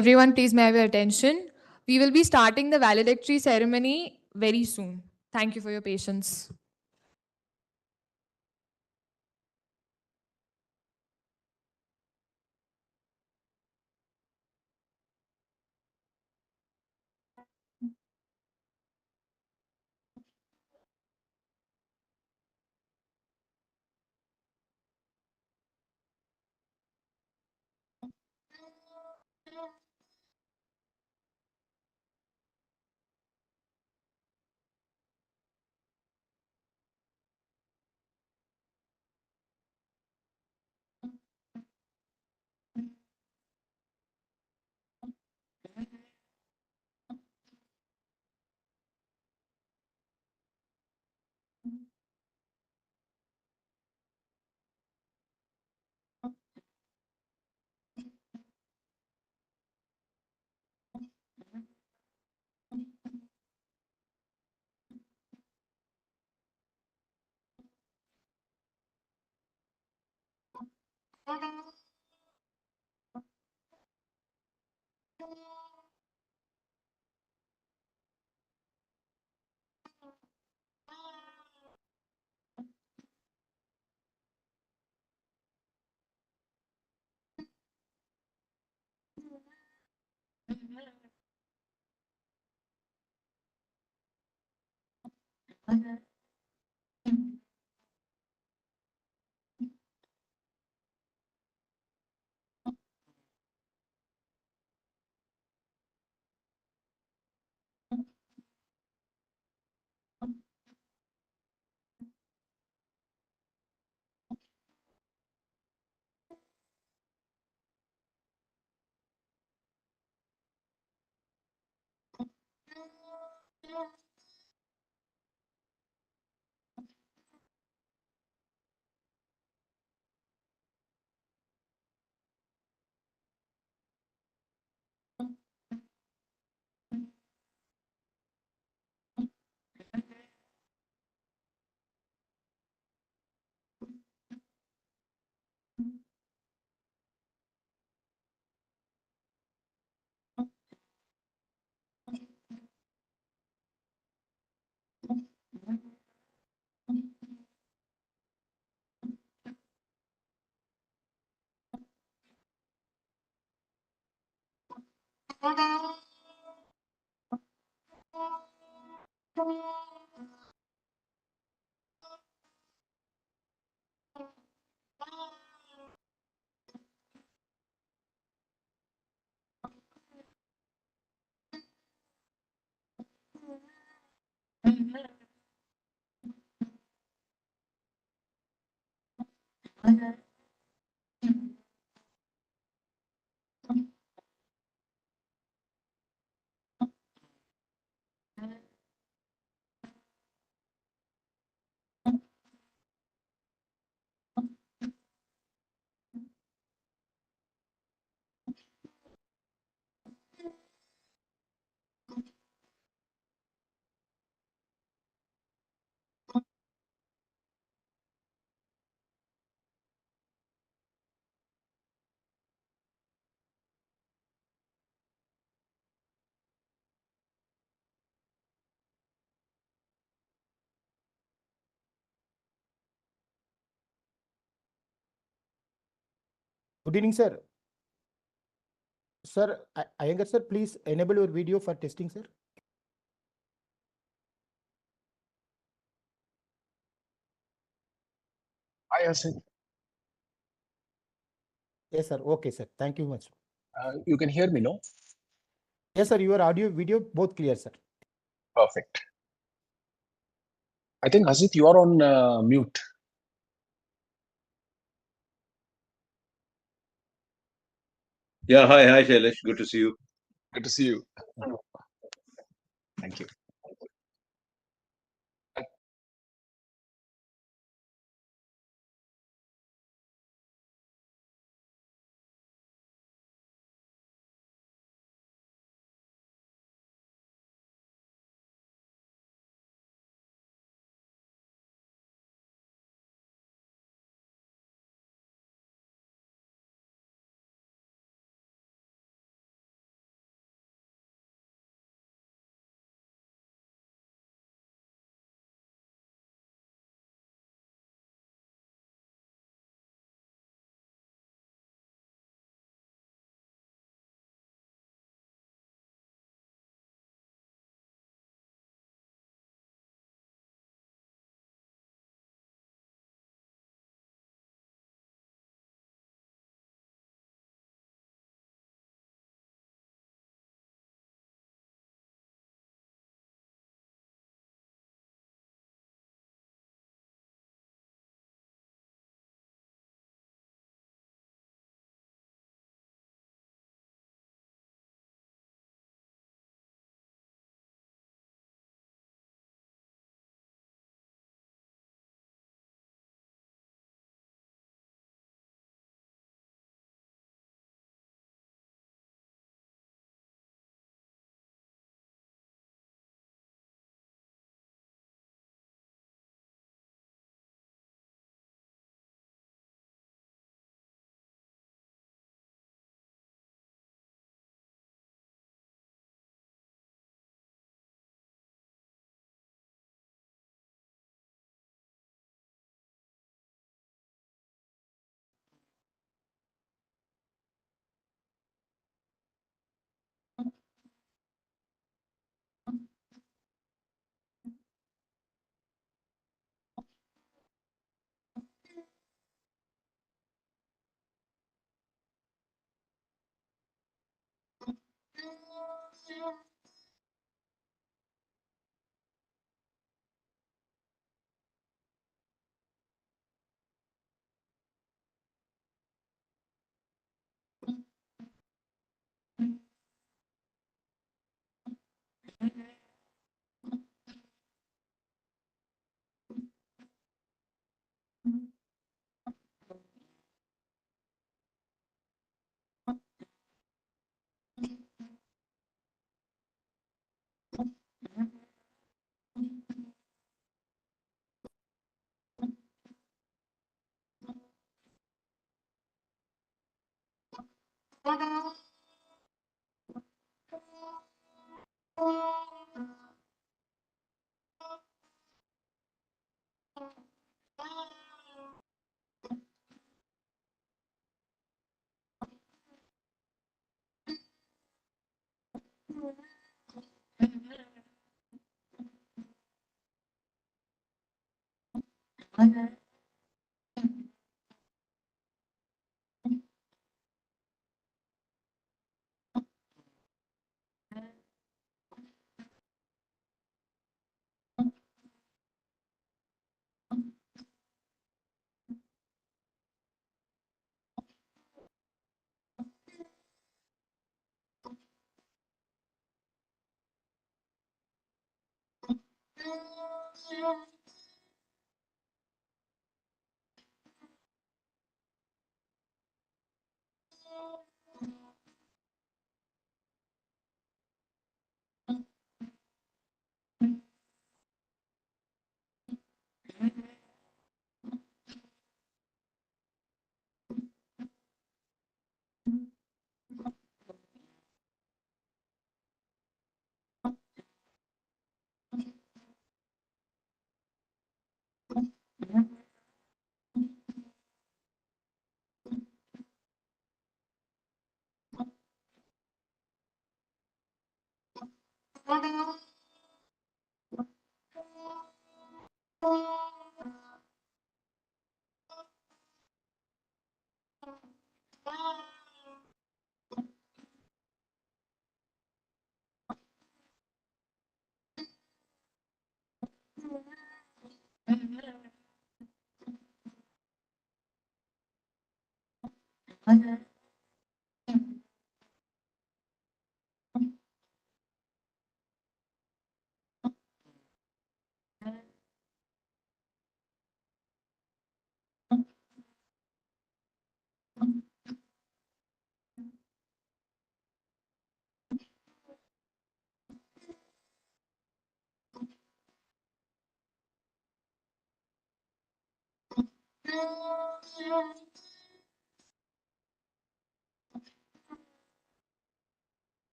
Everyone, please may I have your attention. We will be starting the valedictory ceremony very soon. Thank you for your patience. Good evening, sir. Sir, Iyengar sir, please enable your video for testing, sir. Hi, Asit. Yes, sir. Okay, sir. Thank you much. You can hear me, no? Yes, sir. Your audio, video, both clear, sir. Perfect. I think, Asit, you are on mute. Yeah, hi, Shailesh. Good to see you. Good to see you. Thank you.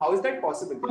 How is that possible?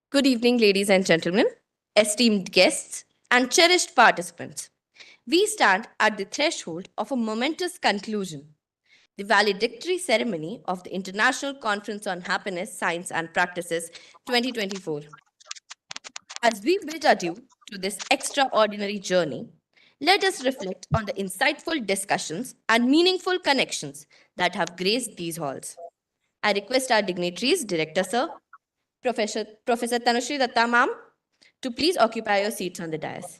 Good evening, ladies and gentlemen, esteemed guests, and cherished participants. We stand at the threshold of a momentous conclusion, the valedictory ceremony of the International Conference on Happiness, Science and Practices 2024. As we bid adieu to this extraordinary journey, let us reflect on the insightful discussions and meaningful connections that have graced these halls. I request our dignitaries, Director Sir, Professor Tanushree Datta ma'am, to please occupy your seats on the dais.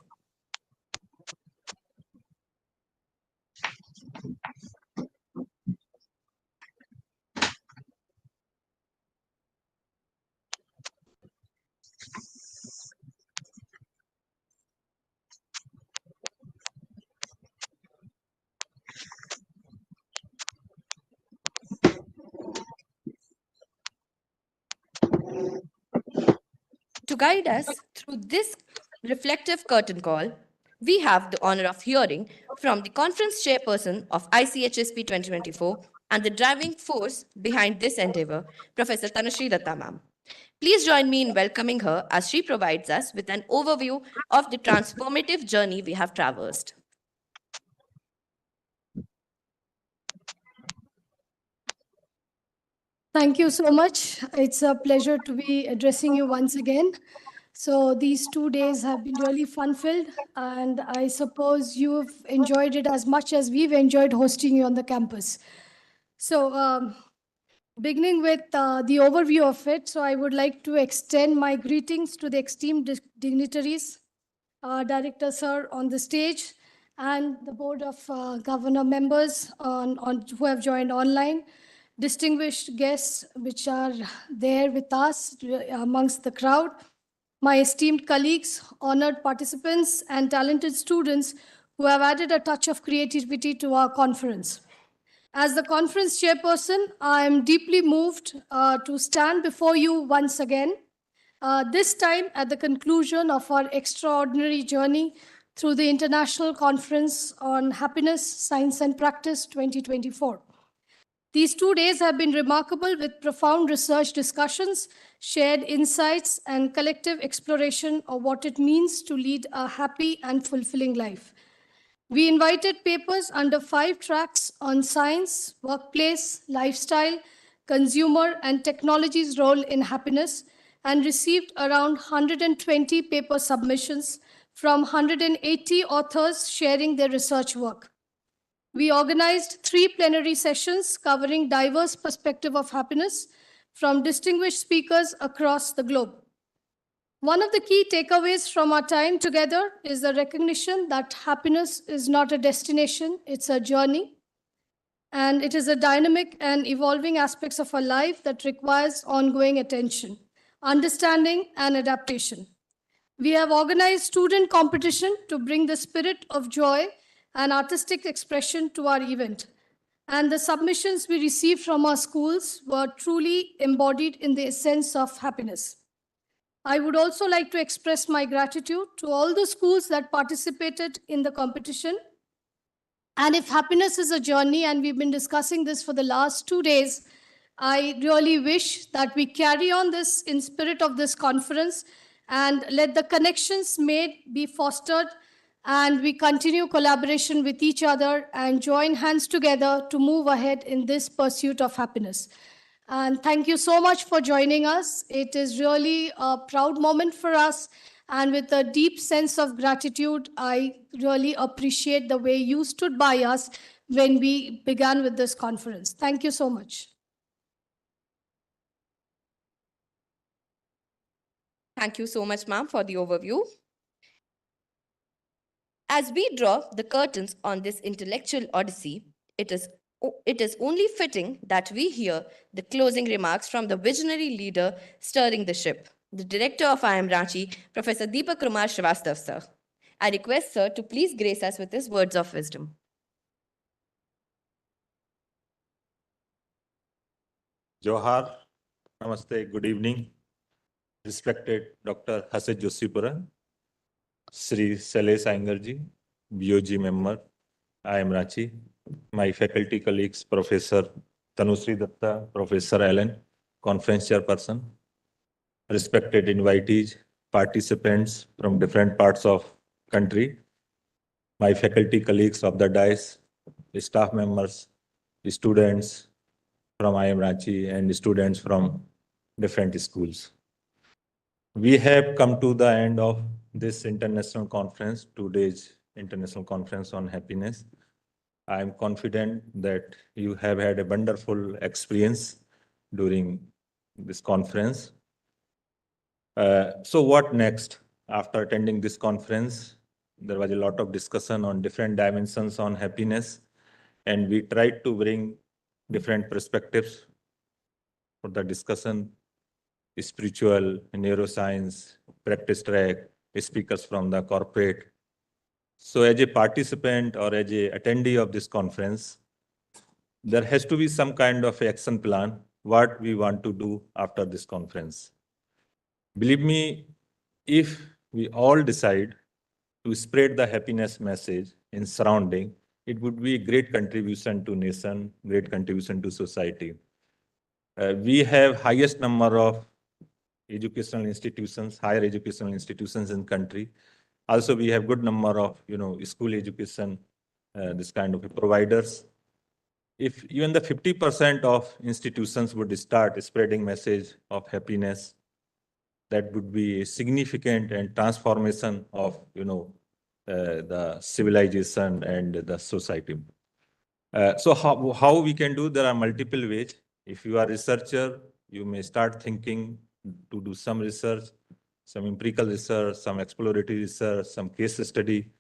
To guide us through this reflective curtain call, we have the honor of hearing from the conference chairperson of ICHSP 2024 and the driving force behind this endeavor, Professor Tanushree Datta ma'am. Please join me in welcoming her as she provides us with an overview of the transformative journey we have traversed. Thank you so much. It's a pleasure to be addressing you once again. So these 2 days have been really fun-filled, and I suppose you've enjoyed it as much as we've enjoyed hosting you on the campus. So beginning with the overview of it, so I would like to extend my greetings to the esteemed dignitaries, Director Sir on the stage, and the Board of Governor members who have joined online, distinguished guests which are there with us amongst the crowd, my esteemed colleagues, honored participants, and talented students who have added a touch of creativity to our conference. As the conference chairperson, I am deeply moved to stand before you once again, this time at the conclusion of our extraordinary journey through the International Conference on Happiness, Science and Practice 2024. These 2 days have been remarkable with profound research discussions, shared insights, and collective exploration of what it means to lead a happy and fulfilling life. We invited papers under 5 tracks on science, workplace, lifestyle, consumer, and technology's role in happiness, and received around 120 paper submissions from 180 authors sharing their research work. We organized 3 plenary sessions covering diverse perspectives of happiness from distinguished speakers across the globe. One of the key takeaways from our time together is the recognition that happiness is not a destination, it's a journey. And it is a dynamic and evolving aspects of our life that requires ongoing attention, understanding, and adaptation. We have organized student competition to bring the spirit of joy and artistic expression to our event. And the submissions we received from our schools were truly embodied in the essence of happiness. I would also like to express my gratitude to all the schools that participated in the competition. And if happiness is a journey, and we've been discussing this for the last 2 days, I really wish that we carry on this in spirit of this conference and let the connections made be fostered, and we continue collaboration with each other and join hands together to move ahead in this pursuit of happiness. And thank you so much for joining us. It is really a proud moment for us. And with a deep sense of gratitude, I really appreciate the way you stood by us when we began with this conference. Thank you so much. Thank you so much, ma'am, for the overview. As we draw the curtains on this intellectual odyssey, it is only fitting that we hear the closing remarks from the visionary leader stirring the ship, the director of IIM Ranchi, Professor Deepak Kumar Srivastav, sir. I request sir to please grace us with his words of wisdom. Johar, Namaste, good evening. Respected Dr. Hasid Joshipura, Sri Sailesh Iyengar-ji, BOG member, IIM Ranchi. My faculty colleagues, Professor Tanushree Datta, Professor Allen, conference chairperson, respected invitees, participants from different parts of country, my faculty colleagues of the dais, staff members, students from IIM Ranchi, and students from different schools. We have come to the end of this international conference, 2 days international conference on happiness. I am confident that you have had a wonderful experience during this conference. So what next? After attending this conference, there was a lot of discussion on different dimensions on happiness, and we tried to bring different perspectives for the discussion: spiritual, neuroscience, practice track, speakers from the corporate. So as a participant or as a attendee of this conference, there has to be some kind of action plan, what we want to do after this conference. Believe me, if we all decide to spread the happiness message in surrounding, it would be a great contribution to nation, great contribution to society. We have highest number of educational institutions, higher educational institutions in country. Also, we have good number of school education, this kind of providers. If even the 50% of institutions would start spreading message of happiness, that would be a significant and transformation of the civilization and the society. So how we can do? There are multiple ways. If you are a researcher, you may start thinking to do some research, some empirical research, some exploratory research, some case study.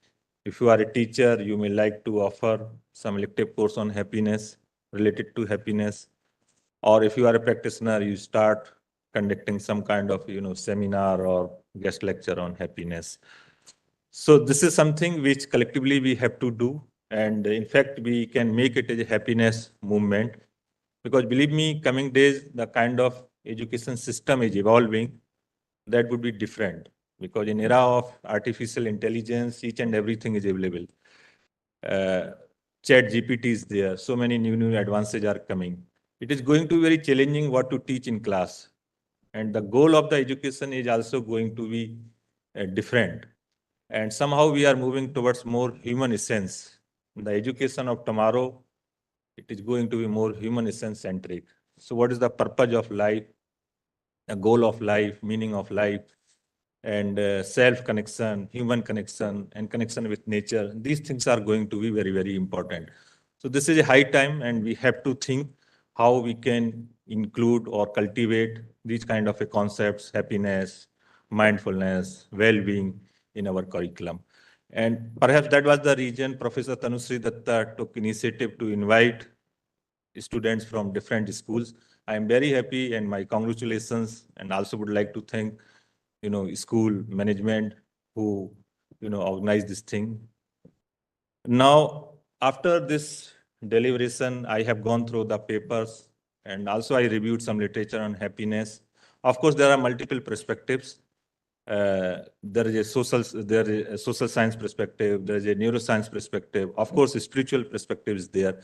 If you are a teacher, you may like to offer some elective course on happiness, related to happiness. Or if you are a practitioner, you start conducting some kind of seminar or guest lecture on happiness. So this is something which collectively we have to do. And in fact, we can make it a happiness movement. Because believe me, coming days, the kind of education system is evolving, that would be different. Because in era of artificial intelligence, each and everything is available. Chat GPT is there. So many new advances are coming. It is going to be very challenging what to teach in class. And the goal of the education is also going to be different. And somehow we are moving towards more human essence. The education of tomorrow, it is going to be more human essence centric. So what is the purpose of life, the goal of life, meaning of life, and self-connection, human connection, and connection with nature? These things are going to be very, very important. So this is a high time, and we have to think how we can include or cultivate these kind of concepts, happiness, mindfulness, well-being in our curriculum. And perhaps that was the reason Professor Tanushree Datta took initiative to invite students from different schools. I am very happy and my congratulations, and also would like to thank school management who organized this thing. Now, after this deliberation, I have gone through the papers and also I reviewed some literature on happiness. Of course, there are multiple perspectives. There is a social science perspective, there is a neuroscience perspective. Of course, a spiritual perspective is there.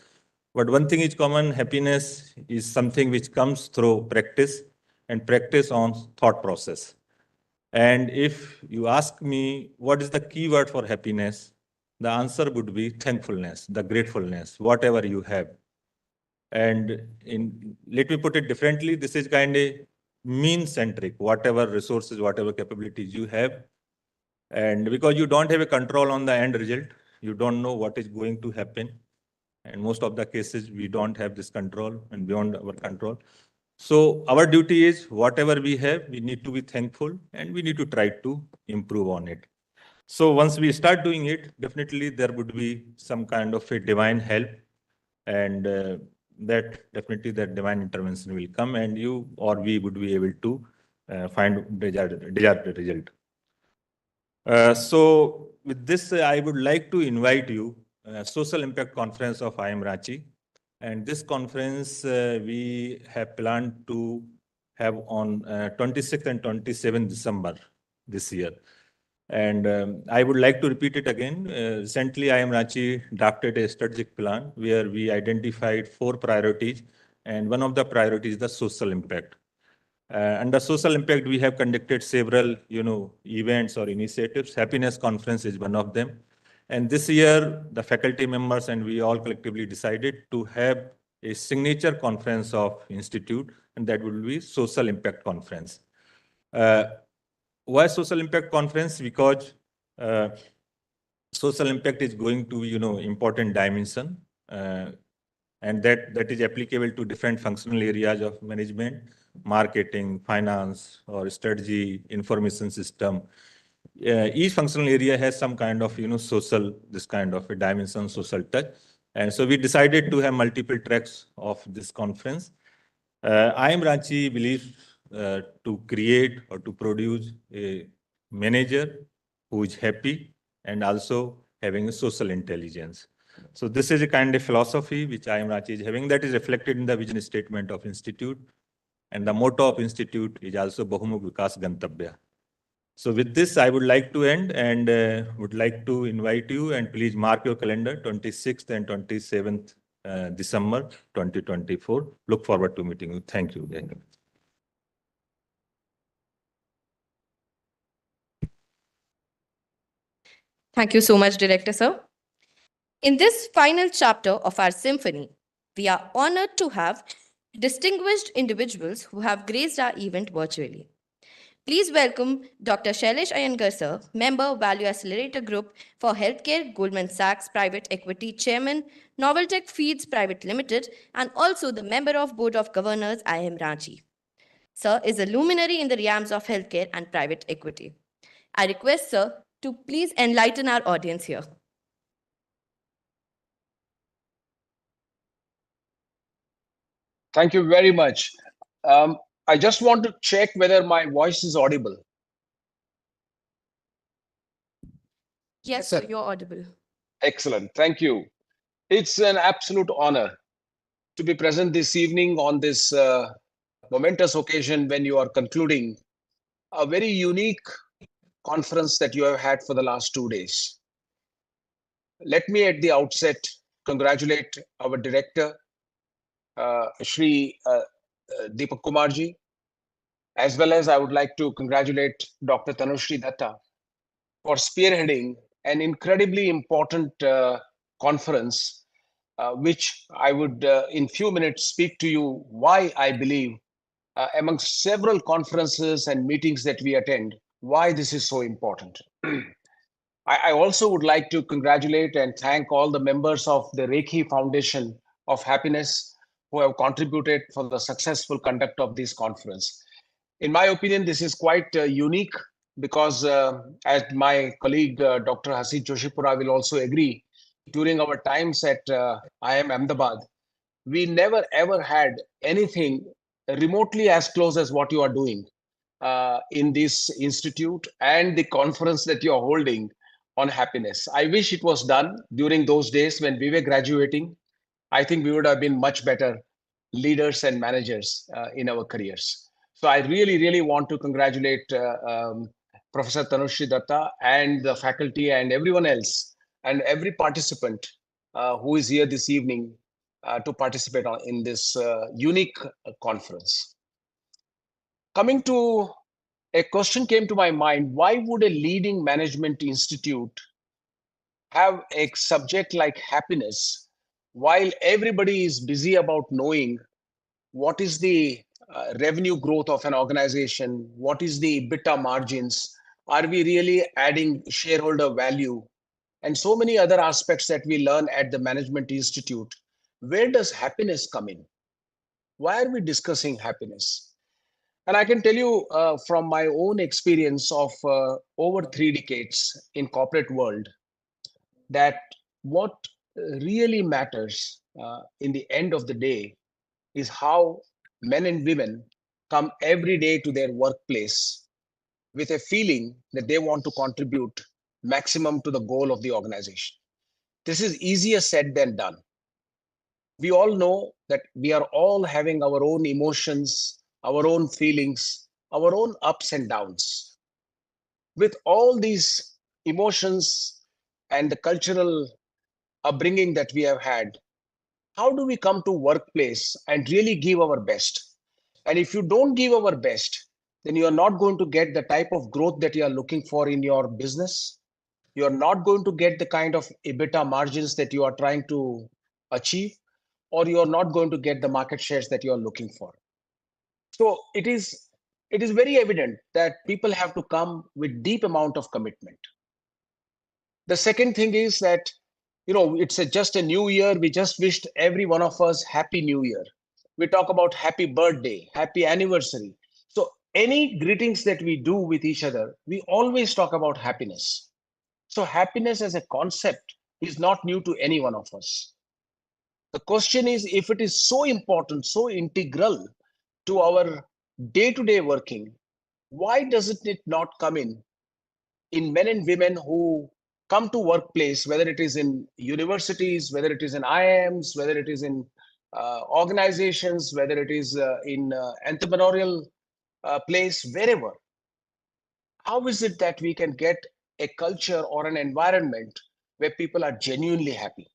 But one thing is common: happiness is something which comes through practice, and practice on thought process. And if you ask me what is the key word for happiness, the answer would be thankfulness, the gratefulness, whatever you have. And let me put it differently, this is kind of mean-centric, whatever resources, whatever capabilities you have. And because you don't have a control on the end result, you don't know what is going to happen. And most of the cases, we don't have this control and beyond our control. So our duty is whatever we have, we need to be thankful and we need to try to improve on it. So once we start doing it, definitely there would be some kind of a divine help, and that divine intervention will come, and you or we would be able to find desired result. So with this, I would like to invite you Social Impact Conference of IIM Ranchi. And this conference we have planned to have on 26th and 27th December this year. And I would like to repeat it again. Recently, IMRANCHI drafted a strategic plan where we identified 4 priorities, and one of the priorities is the social impact. Under social impact, we have conducted several, events or initiatives. Happiness Conference is one of them. And this year, the faculty members and we all collectively decided to have a signature conference of institute, and that will be Social Impact Conference. Why Social Impact Conference? Because social impact is going to be, important dimension, and that is applicable to different functional areas of management, marketing, finance, or strategy, information system. Each functional area has some kind of, social, this kind of a dimension, social touch. And so we decided to have multiple tracks of this conference. IMRANCHI believes to create or to produce a manager who is happy and also having a social intelligence. So this is a kind of philosophy which IMRANCHI is having, that is reflected in the vision statement of institute. And the motto of institute is also Bahumukh Vikas Gantabhya. So with this, I would like to end and would like to invite you, and please mark your calendar, 26th and 27th December 2024. Look forward to meeting you. Thank you. Thank you so much, Director Sir. In this final chapter of our symphony, we are honored to have distinguished individuals who have graced our event virtually. Please welcome Dr. Shailesh Iyengar Sir, Member, Value Accelerator Group for Healthcare, Goldman Sachs Private Equity Chairman, Noveltech Feeds Private Limited, and also the Member of Board of Governors, IMRANCHI. Sir is a luminary in the realms of healthcare and private equity. I request Sir to please enlighten our audience here. Thank you very much. I just want to check whether my voice is audible. Yes, sir. sir, you're audible. Excellent. Thank you. It's an absolute honor to be present this evening on this momentous occasion when you are concluding a very unique conference that you have had for the last 2 days. Let me at the outset congratulate our director, Shri Deepak Kumarji, as well as I would like to congratulate Dr. Tanushri Datta for spearheading an incredibly important conference, which I would in few minutes speak to you why I believe amongst several conferences and meetings that we attend, why this is so important. I also would like to congratulate and thank all the members of the Rekhi Foundation of Happiness who have contributed for the successful conduct of this conference. In my opinion, this is quite unique because, as my colleague Dr. Hasid Joshipura will also agree, during our times at IIM Ahmedabad, we never ever had anything remotely as close as what you are doing in this institute and the conference that you are holding on happiness. I wish it was done during those days when we were graduating. I think we would have been much better leaders and managers in our careers. So I really, really want to congratulate Professor Tanushri Datta and the faculty and everyone else and every participant who is here this evening to participate in this unique conference. Coming to a question came to my mind, why would a leading management institute have a subject like happiness while everybody is busy about knowing what is the revenue growth of an organization, what is the EBITDA margins, are we really adding shareholder value, and so many other aspects that we learn at the Management Institute. Where does happiness come in? Why are we discussing happiness? And I can tell you from my own experience of over 3 decades in corporate world, that what really matters in the end of the day is how men and women come every day to their workplace with a feeling that they want to contribute maximum to the goal of the organization. This is easier said than done. We all know that we are all having our own emotions, our own feelings, our own ups and downs. With all these emotions and the cultural upbringing that we have had, how do we come to workplace and really give our best? And if you don't give our best, then you are not going to get the type of growth that you are looking for in your business. You are not going to get the kind of EBITDA margins that you are trying to achieve, or you are not going to get the market shares that you are looking for. So it is very evident that people have to come with deep amount of commitment. The second thing is that, it's just a new year. We just wished every one of us happy new year. We talk about happy birthday, happy anniversary. So any greetings that we do with each other, we always talk about happiness. So happiness as a concept is not new to any one of us. The question is, if it is so important, so integral to our day-to-day working, why doesn't it not come in men and women who come to workplace, whether it is in universities, whether it is in IIMs, whether it is in organizations, whether it is in entrepreneurial place, wherever. How is it that we can get a culture or an environment where people are genuinely happy?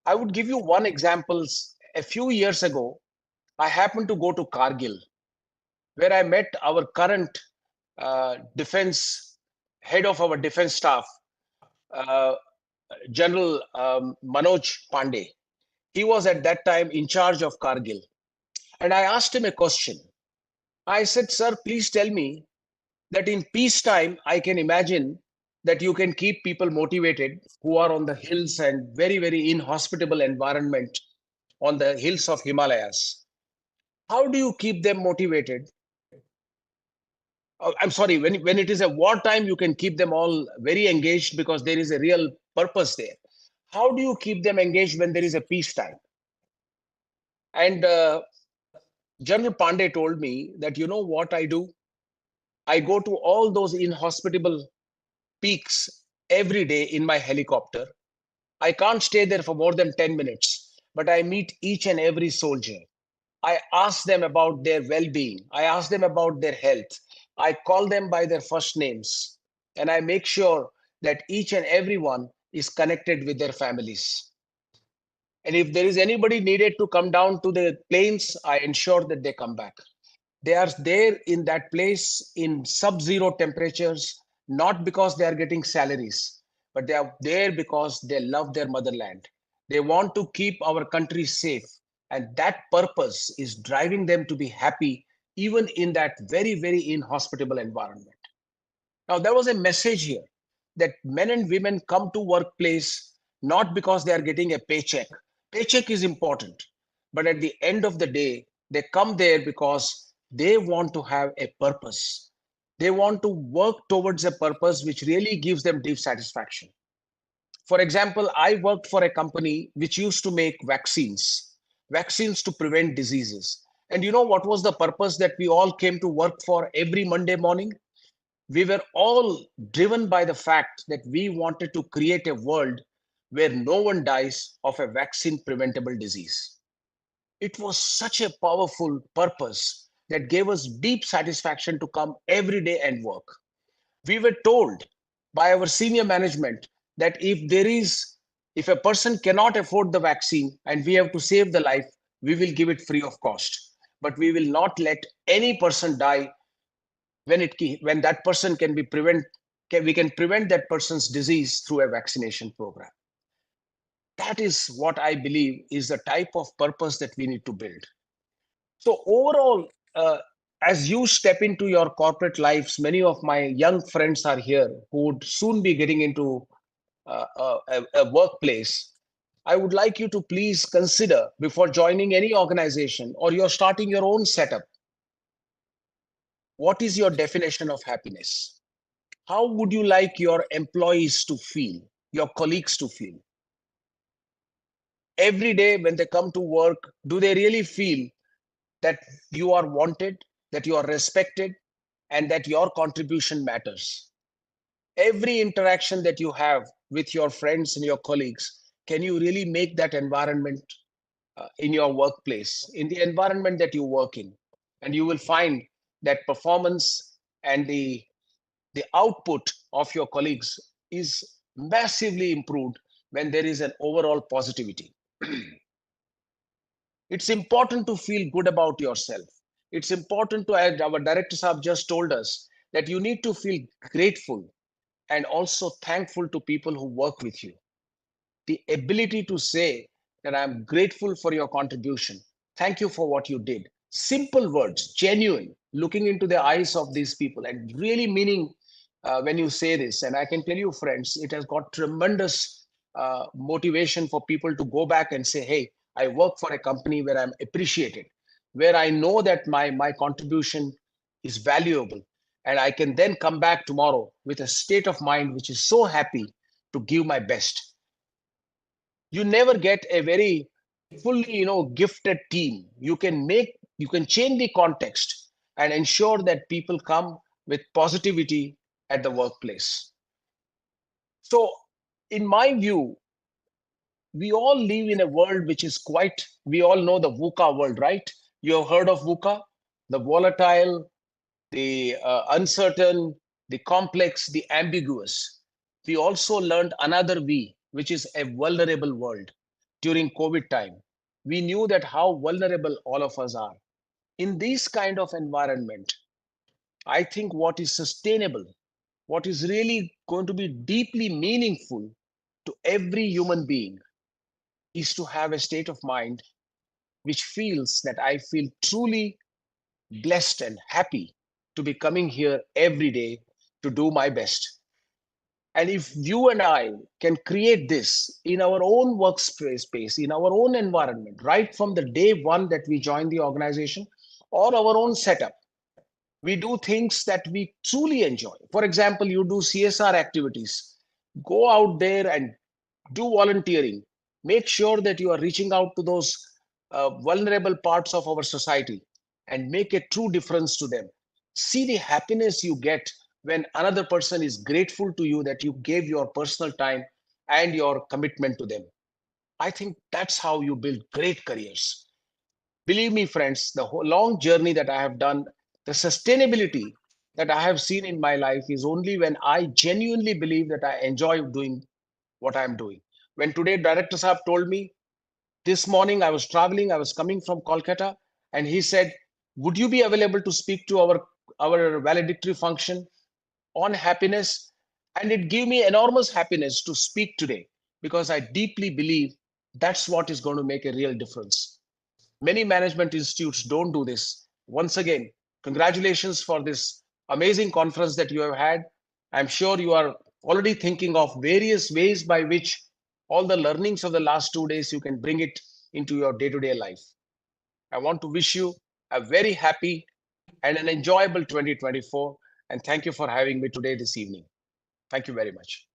I would give you one example. A few years ago, I happened to go to Kargil, where I met our current defense head of our defense staff, uh, General Manoj Pandey. He was at that time in charge of Kargil. And I asked him a question. I said, sir, please tell me that in peacetime, I can imagine that you can keep people motivated who are on the hills and very, very inhospitable environment on the hills of Himalayas. How do you keep them motivated? I'm sorry, when it is a wartime, you can keep them all very engaged because there is a real purpose there. How do you keep them engaged when there is a peacetime? And General Pandey told me that, you know what I do? I go to all those inhospitable peaks every day in my helicopter. I can't stay there for more than 10 minutes, but I meet each and every soldier. I ask them about their well-being. I ask them about their health. I call them by their first names, and I make sure that each and everyone is connected with their families. And if there is anybody needed to come down to the plains, I ensure that they come back. They are there in that place in sub-zero temperatures, not because they are getting salaries, but they are there because they love their motherland. They want to keep our country safe. And that purpose is driving them to be happy, even in that very, very inhospitable environment. Now, there was a message here that men and women come to workplace not because they are getting a paycheck. Paycheck is important, but at the end of the day, they come there because they want to have a purpose. They want to work towards a purpose which really gives them deep satisfaction. For example, I worked for a company which used to make vaccines to prevent diseases. And you know what was the purpose that we all came to work for every Monday morning? We were all driven by the fact that we wanted to create a world where no one dies of a vaccine preventable disease. It was such a powerful purpose that gave us deep satisfaction to come every day and work. We were told by our senior management that if a person cannot afford the vaccine and we have to save the life, we will give it free of cost. But we will not let any person die when that person we can prevent that person's disease through a vaccination program. That is what I believe is the type of purpose that we need to build. So overall, as you step into your corporate lives, many of my young friends are here who would soon be getting into a workplace. I would like you to please consider before joining any organization or you're starting your own setup, what is your definition of happiness? How would you like your employees to feel, your colleagues to feel? Every day when they come to work, do they really feel that you are wanted, that you are respected, and that your contribution matters? Every interaction that you have with your friends and your colleagues, can you really make that environment in your workplace, in the environment that you work in? And you will find that performance and the the output of your colleagues is massively improved when there is an overall positivity. It's important to feel good about yourself. It's important to, as our directors have just told us, that you need to feel grateful and also thankful to people who work with you. The ability to say that I'm grateful for your contribution. Thank you for what you did. Simple words, genuine, looking into the eyes of these people and really meaning when you say this. And I can tell you, friends, it has got tremendous motivation for people to go back and say, hey, I work for a company where I'm appreciated, where I know that my contribution is valuable. And I can then come back tomorrow with a state of mind which is so happy to give my best. You never get a very fully gifted team. You can change the context and ensure that people come with positivity at the workplace. So in my view, we all live in a world which is quite, we all know the VUCA world, right? You have heard of VUCA, the volatile, the uncertain, the complex, the ambiguous. We also learned another V, which is a vulnerable world. During COVID time, we knew that how vulnerable all of us are. In this kind of environment, I think what is sustainable, what is really going to be deeply meaningful to every human being is to have a state of mind which feels that I feel truly blessed and happy to be coming here every day to do my best. And if you and I can create this in our own workspace, in our own environment, right from the day one that we join the organization or our own setup, we do things that we truly enjoy. For example, you do CSR activities, go out there and do volunteering. Make sure that you are reaching out to those vulnerable parts of our society and make a true difference to them. See the happiness you get when another person is grateful to you that you gave your personal time and your commitment to them. I think that's how you build great careers. Believe me, friends, the whole long journey that I have done, the sustainability that I have seen in my life is only when I genuinely believe that I enjoy doing what I'm doing. When today Director Saab told me, this morning I was traveling, I was coming from Kolkata, and he said, would you be available to speak to our valedictory function on happiness? And it gave me enormous happiness to speak today because I deeply believe that's what is going to make a real difference. Many management institutes don't do this. Once again, congratulations for this amazing conference that you have had. I'm sure you are already thinking of various ways by which all the learnings of the last 2 days you can bring it into your day-to-day life. I want to wish you a very happy and an enjoyable 2024. And thank you for having me today this evening. Thank you very much.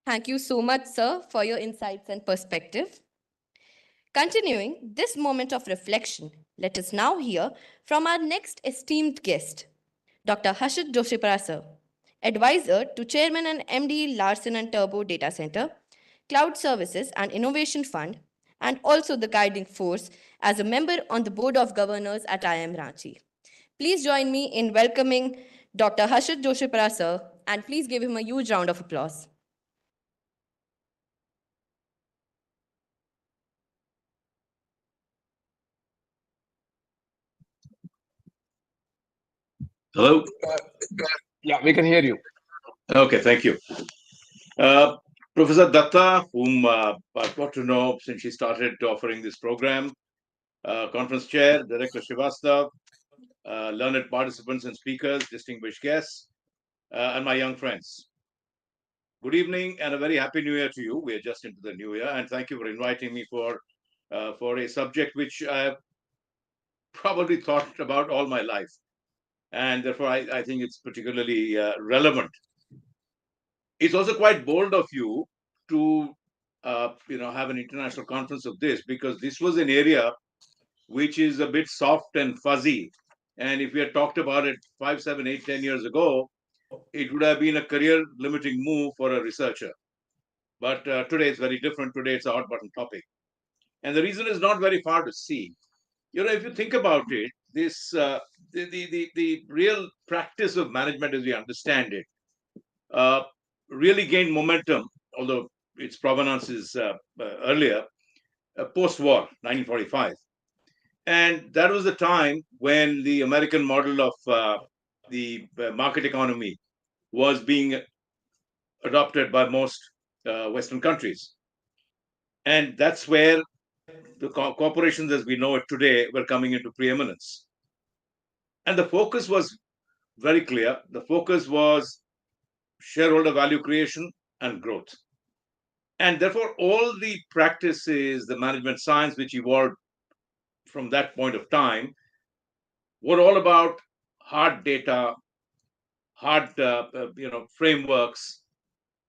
Thank you so much, sir, for your insights and perspective. Continuing this moment of reflection, let us now hear from our next esteemed guest, Dr. Harshit Joshipara, sir, Advisor to Chairman and MD Larsen and Turbo Data Center, Cloud Services and Innovation Fund, and also the guiding force as a member on the Board of Governors at IIM Ranchi. Please join me in welcoming Dr. Harshit Joshipara, sir, and please give him a huge round of applause. Hello? Yeah, we can hear you. Okay, thank you. Professor Datta, whom I've got to know since she started offering this program, Conference Chair, Director Srivastav, learned participants and speakers, distinguished guests, and my young friends. Good evening and a very happy new year to you. We are just into the new year, and thank you for inviting me for a subject which I have probably thought about all my life. And therefore, I think it's particularly relevant. It's also quite bold of you to have an international conference of this, because this was an area which is a bit soft and fuzzy. And if we had talked about it 5, 7, 8, 10 years ago, it would have been a career limiting move for a researcher. But today it's very different. Today it's a hot button topic. And the reason is not very far to see. If you think about it, the real practice of management as we understand it really gained momentum, although its provenance is earlier, post-war, 1945. And that was the time when the American model of the market economy was being adopted by most Western countries. And that's where the corporations as we know it today were coming into preeminence. And the focus was very clear. The focus was shareholder value creation and growth. And therefore, all the practices, the management science which evolved from that point of time were all about hard data, hard frameworks,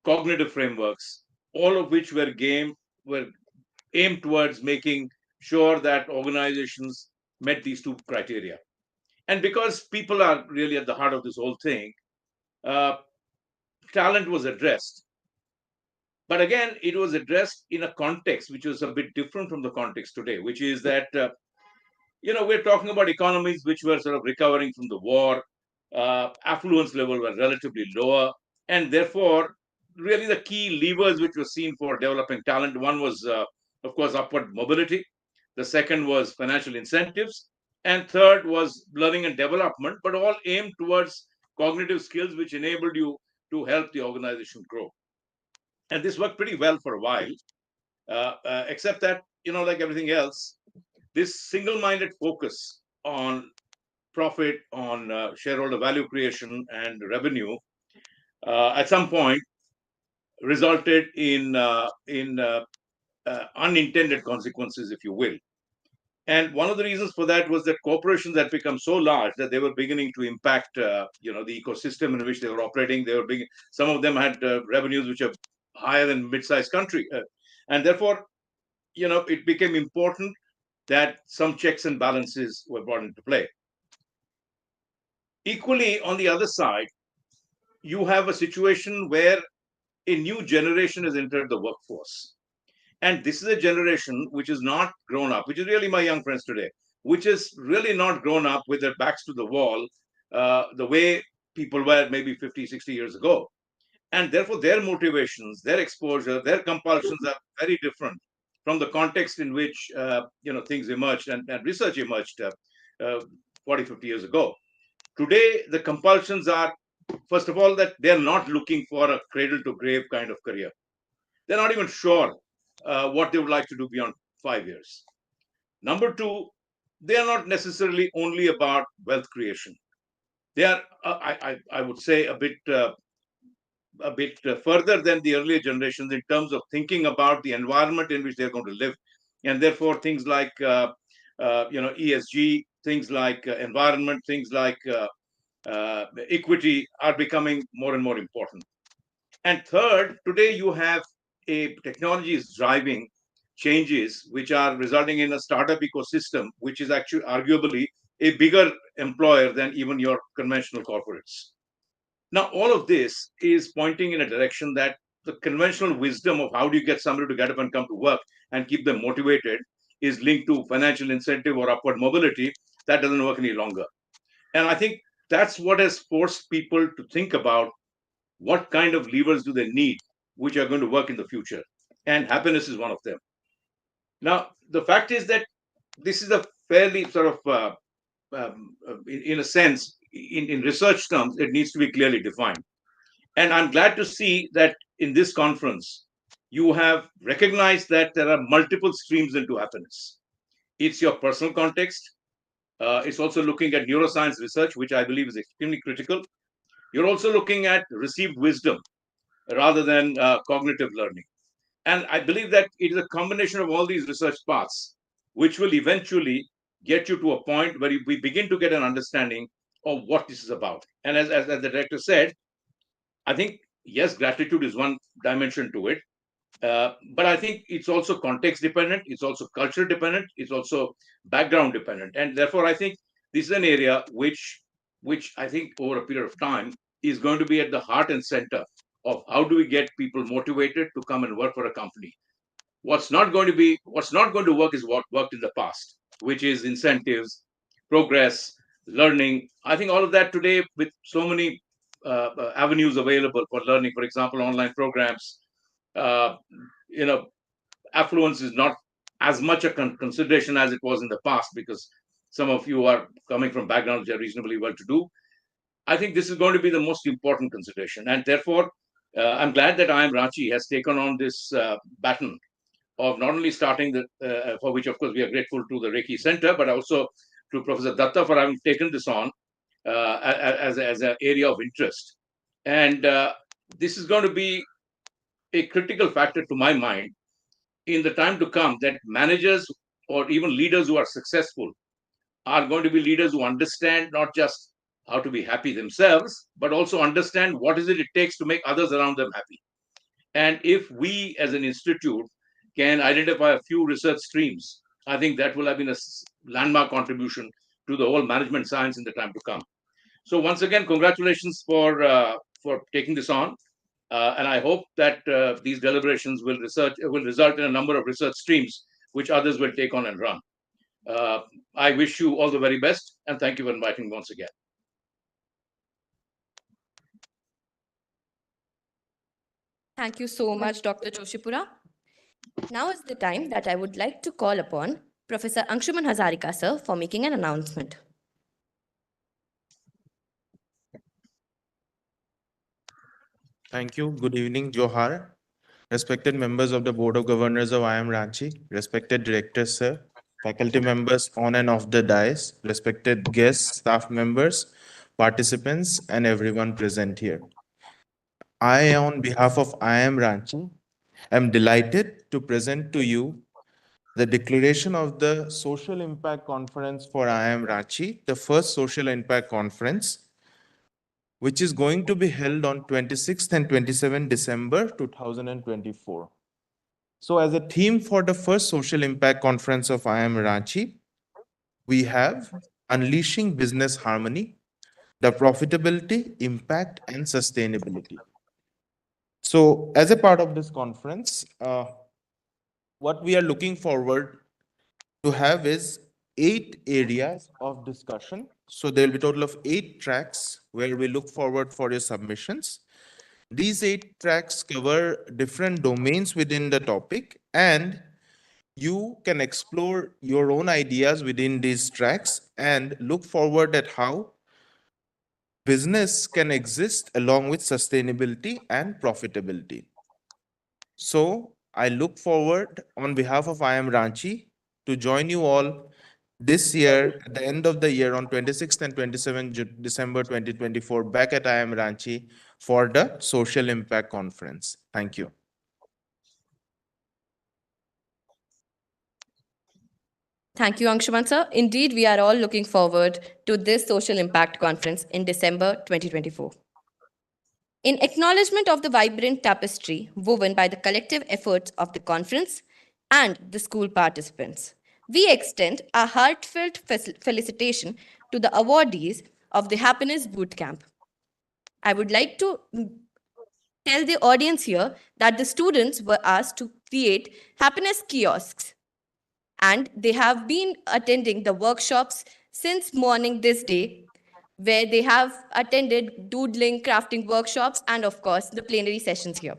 cognitive frameworks, all of which were aimed towards making sure that organizations met these two criteria. And because people are really at the heart of this whole thing, talent was addressed. But again, it was addressed in a context which was a bit different from the context today, which is that, we're talking about economies which were sort of recovering from the war, affluence level were relatively lower, and therefore, really the key levers which were seen for developing talent, one was, of course, upward mobility. The second was financial incentives. And third was learning and development, but all aimed towards cognitive skills which enabled you to help the organization grow. And this worked pretty well for a while, except that, like everything else, this single-minded focus on profit, on shareholder value creation and revenue, at some point resulted in unintended consequences, if you will. And one of the reasons for that was that corporations had become so large that they were beginning to impact, the ecosystem in which they were operating. Some of them had revenues which are higher than mid-sized country, and therefore, it became important that some checks and balances were brought into play. Equally, on the other side, you have a situation where a new generation has entered the workforce. And this is a generation which is not grown up, which is really my young friends today, which is really not grown up with their backs to the wall the way people were maybe 50, 60 years ago. And therefore, their motivations, their exposure, their compulsions are very different from the context in which things emerged and research emerged 40, 50 years ago. Today, the compulsions are, first of all, that they're not looking for a cradle to grave kind of career. They're not even sure what they would like to do beyond 5 years. Number two, they are not necessarily only about wealth creation. They are, I would say, a bit further than the earlier generations in terms of thinking about the environment in which they're going to live, and therefore things like ESG, things like environment, things like equity are becoming more and more important. And third, today you have technology is driving changes which are resulting in a startup ecosystem, which is actually arguably a bigger employer than even your conventional corporates. Now, all of this is pointing in a direction that the conventional wisdom of how do you get somebody to get up and come to work and keep them motivated is linked to financial incentive or upward mobility. That doesn't work any longer. And I think that's what has forced people to think about what kind of levers do they need, which are going to work in the future. And happiness is one of them. Now, the fact is that this is a fairly sort of, in a sense, in research terms, it needs to be clearly defined. And I'm glad to see that in this conference, you have recognized that there are multiple streams into happiness. It's your personal context. It's also looking at neuroscience research, which I believe is extremely critical. You're also looking at received wisdom rather than cognitive learning. And I believe that it is a combination of all these research paths, which will eventually get you to a point where we begin to get an understanding of what this is about. And as the director said, I think, yes, gratitude is one dimension to it. But I think it's also context dependent, it's also culture dependent, it's also background dependent. And therefore, I think this is an area which I think over a period of time is going to be at the heart and center of how do we get people motivated to come and work for a company. What's not going to work is what worked in the past, which is incentives, progress, learning. I think all of that today, with so many avenues available for learning, for example, online programs, uh, you know, affluence is not as much a consideration as it was in the past, because some of you are coming from backgrounds that are reasonably well to do. I think this is going to be the most important consideration. And therefore, I'm glad that IIM Ranchi has taken on this baton of not only starting the, for which, of course, we are grateful to the Reiki Center, but also to Professor Datta for having taken this on as an area of interest. And this is going to be a critical factor, to my mind, in the time to come, that managers or even leaders who are successful are going to be leaders who understand not just how to be happy themselves, but also understand what is it takes to make others around them happy. And if we as an institute can identify a few research streams, I think that will have been a landmark contribution to the whole management science in the time to come. So once again, congratulations for taking this on. And I hope that these deliberations will result in a number of research streams which others will take on and run. I wish you all the very best, and thank you for inviting me once again. Thank you so much, Dr. Joshipura. Now is the time that I would like to call upon Professor Anshuman Hazarika, sir, for making an announcement. Thank you. Good evening, Johar. Respected members of the Board of Governors of IIM Ranchi, respected directors, sir, faculty members on and off the dais, respected guests, staff members, participants, and everyone present here. I, on behalf of IIM Ranchi, am delighted to present to you the declaration of the Social Impact Conference for IIM Ranchi, the first Social Impact Conference, which is going to be held on 26th and 27th December 2024. So as a theme for the first Social Impact Conference of IIM Ranchi, we have Unleashing Business Harmony, the Profitability, Impact, and Sustainability. So as a part of this conference, what we are looking forward to have is 8 areas of discussion. So there will be a total of 8 tracks where we look forward for your submissions. These 8 tracks cover different domains within the topic, and you can explore your own ideas within these tracks and look forward at how business can exist along with sustainability and profitability. So I look forward on behalf of IIM Ranchi to join you all this year at the end of the year on 26th and 27th December 2024 back at IIM Ranchi for the Social Impact Conference. Thank you. Thank you, Anshuman, sir. Indeed, we are all looking forward to this Social Impact Conference in December 2024. In acknowledgement of the vibrant tapestry woven by the collective efforts of the conference and the school participants, we extend a heartfelt felicitation to the awardees of the Happiness Bootcamp. I would like to tell the audience here that the students were asked to create happiness kiosks, and they have been attending the workshops since morning this day, where they have attended doodling, crafting workshops, and of course, the plenary sessions here.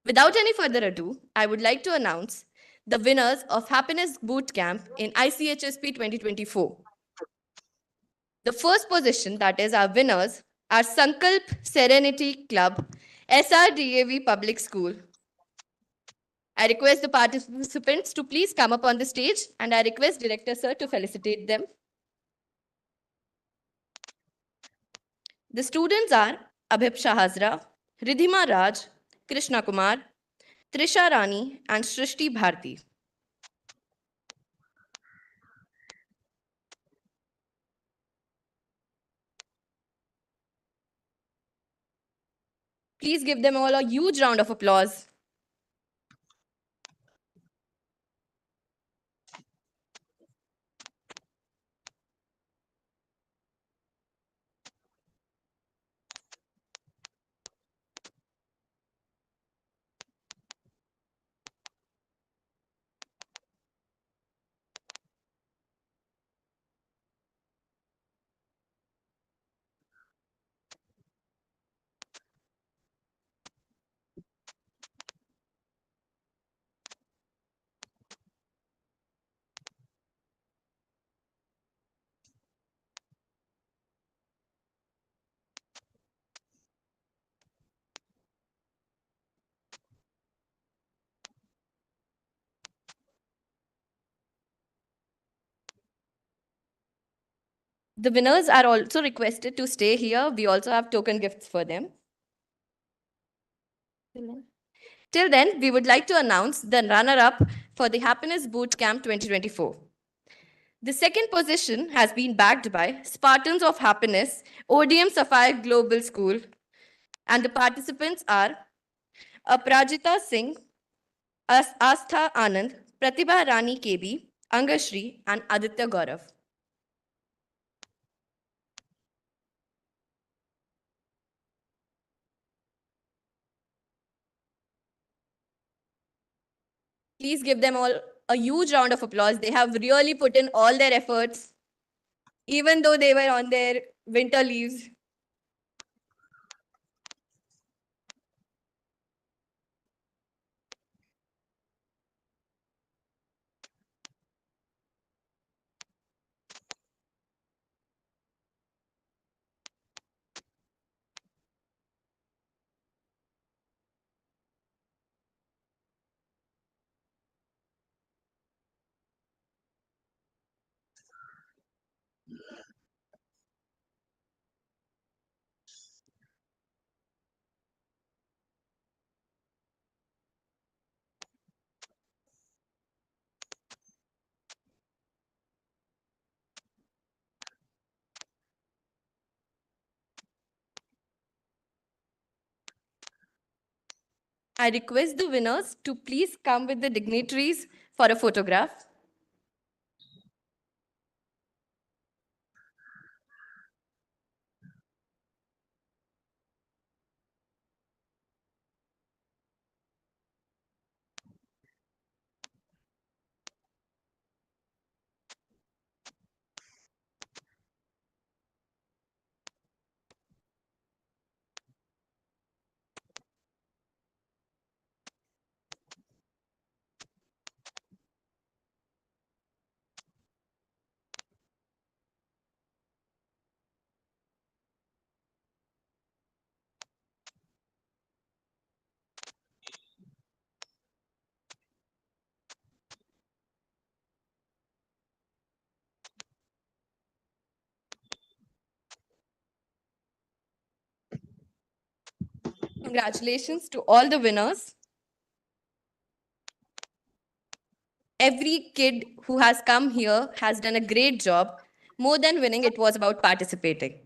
Without any further ado, I would like to announce the winners of Happiness Bootcamp in ICHSP 2024. The first position, that is our winners, are Sankalp Serenity Club, SRDAV Public School. I request the participants to please come up on the stage, and I request Director Sir to felicitate them. The students are Abhip Shahazra, Ridhima Raj, Krishna Kumar, Trisha Rani, and Shrishti Bharti. Please give them all a huge round of applause. The winners are also requested to stay here. We also have token gifts for them. Till then, we would like to announce the runner-up for the Happiness Boot Camp 2024. The second position has been bagged by Spartans of Happiness, ODM Sapphire Global School, and the participants are Aprajita Singh, Astha Anand, Pratibha Rani KB, Angashri, and Aditya Gaurav. Please give them all a huge round of applause. They have really put in all their efforts, even though they were on their winter leaves. I request the winners to please come with the dignitaries for a photograph. Congratulations to all the winners. Every kid who has come here has done a great job. More than winning, it was about participating.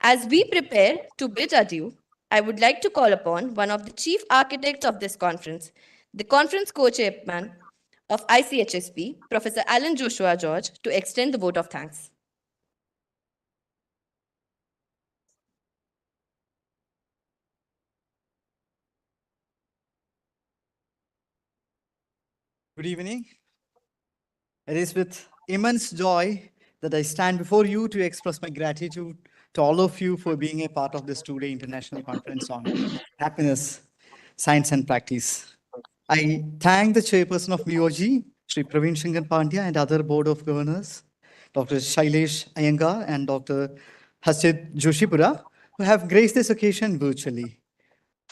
As we prepare to bid adieu, I would like to call upon one of the chief architects of this conference, the conference co-chairman of ICHSP, Professor Alan Joshua George, to extend the vote of thanks. Good evening. It is with immense joy that I stand before you to express my gratitude to all of you for being a part of this two-day international conference on happiness, science and practice. I thank the chairperson of MIOG, Sri Praveen Shankar Pandya, and other board of governors, Dr. Shailesh Iyengar and Dr. Hasid Joshipura, who have graced this occasion virtually.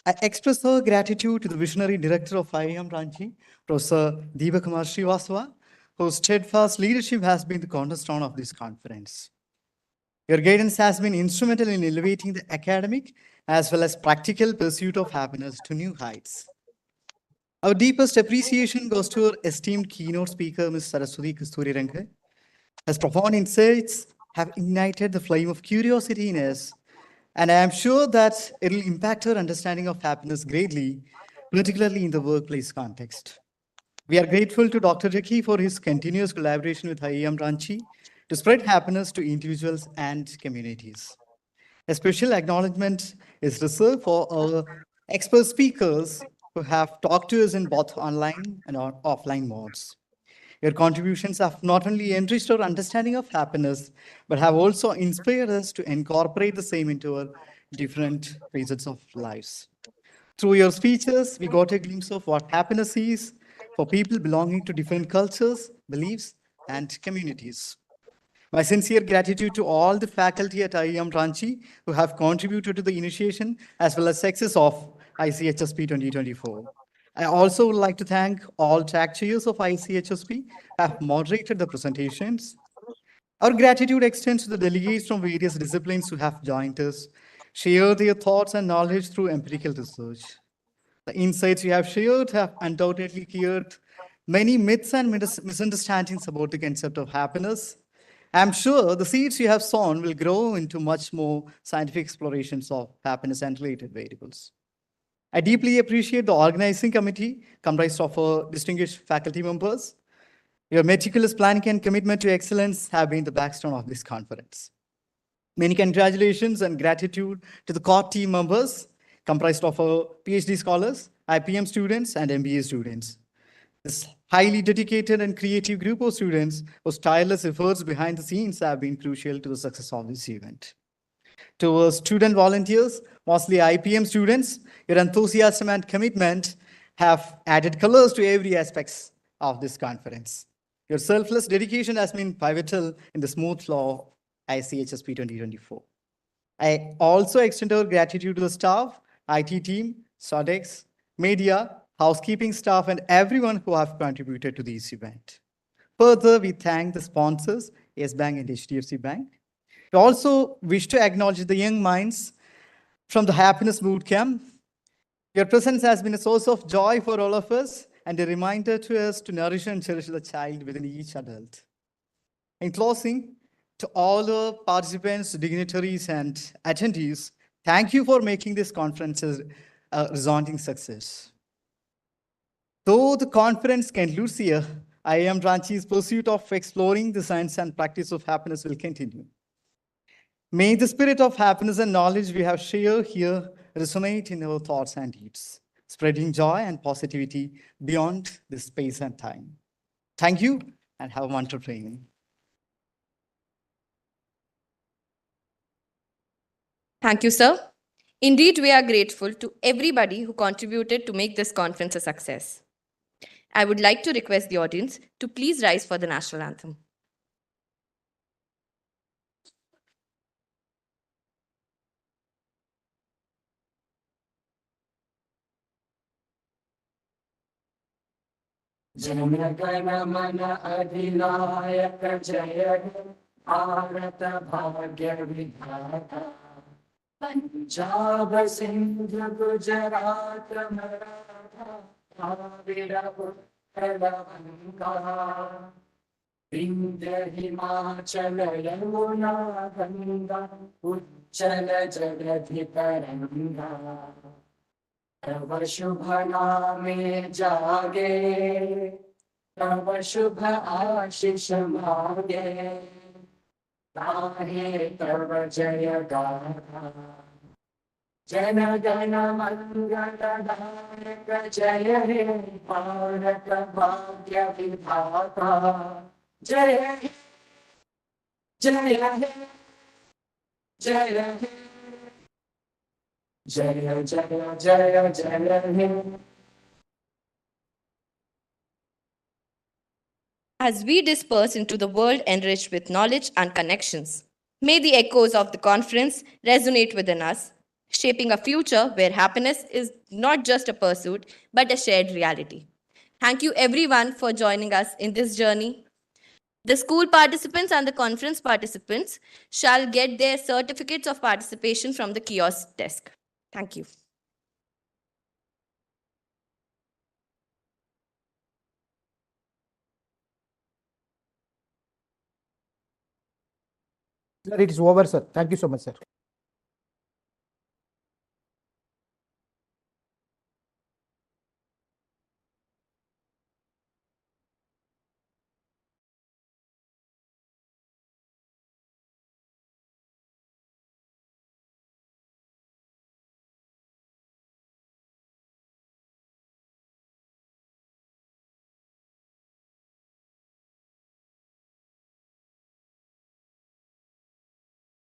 I express our gratitude to the visionary director of IIM Ranchi, Professor Deepakumar Srivastava, whose steadfast leadership has been the cornerstone of this conference. Your guidance has been instrumental in elevating the academic as well as practical pursuit of happiness to new heights. Our deepest appreciation goes to our esteemed keynote speaker, Ms. Saraswati Kasturirangan. Her profound insights have ignited the flame of curiosity in us, and I am sure that it will impact our understanding of happiness greatly, particularly in the workplace context. We are grateful to Dr. Jackie for his continuous collaboration with IIM Ranchi to spread happiness to individuals and communities. A special acknowledgement is reserved for our expert speakers who have talked to us in both online and offline modes. Your contributions have not only enriched our understanding of happiness, but have also inspired us to incorporate the same into our different phases of lives. Through your speeches, we got a glimpse of what happiness is for people belonging to different cultures, beliefs, and communities. My sincere gratitude to all the faculty at IIM Ranchi who have contributed to the initiation as well as success of ICHSP 2024. I also would like to thank all track chairs of ICHSP who have moderated the presentations. Our gratitude extends to the delegates from various disciplines who have joined us, share their thoughts and knowledge through empirical research. The insights you have shared have undoubtedly cleared many myths and misunderstandings about the concept of happiness. I'm sure the seeds you have sown will grow into much more scientific explorations of happiness and related variables. I deeply appreciate the organizing committee comprised of distinguished faculty members. Your meticulous planning and commitment to excellence have been the backbone of this conference. Many congratulations and gratitude to the core team members comprised of PhD scholars, IPM students, and MBA students. This highly dedicated and creative group of students whose tireless efforts behind the scenes have been crucial to the success of this event. To our student volunteers, mostly IPM students, your enthusiasm and commitment have added colors to every aspect of this conference. Your selfless dedication has been pivotal in the smooth flow of ICHSP 2024. I also extend our gratitude to the staff, IT team, SODEX, media, housekeeping staff, and everyone who have contributed to this event. Further, we thank the sponsors, Yes Bank and HDFC Bank. We also wish to acknowledge the young minds from the Happiness Bootcamp. Your presence has been a source of joy for all of us and a reminder to us to nourish and cherish the child within each adult. In closing, to all the participants, dignitaries, and attendees, thank you for making this conference a resounding success. Though the conference concludes here, IIM Ranchi's pursuit of exploring the science and practice of happiness will continue. May the spirit of happiness and knowledge we have shared here resonate in our thoughts and deeds, spreading joy and positivity beyond this space and time. Thank you and have a wonderful training. Thank you, sir. Indeed, we are grateful to everybody who contributed to make this conference a success. I would like to request the audience to please rise for the national anthem. Jana Gana Mana अधिनायक जय हे भारत भाग्य विधाता पंजाब सिंध गुजरात मराठा द्राविड़ उत्कल गंगा विंध्य हिमाचल यमुना गंगा उच्चल जगधि तरंगा तव शुभ नामे जागे तव शुभ आशीष मागे गाहे तव जय गाथा जन गण मंगलदायक जय हे भारत भाग्य विधाता जय हे जय हे जय हे जय जय जय जय हे. As we disperse into the world enriched with knowledge and connections, may the echoes of the conference resonate within us, shaping a future where happiness is not just a pursuit, but a shared reality. Thank you everyone for joining us in this journey. The school participants and the conference participants shall get their certificates of participation from the kiosk desk. Thank you. Sir, it is over, sir. Thank you so much, sir.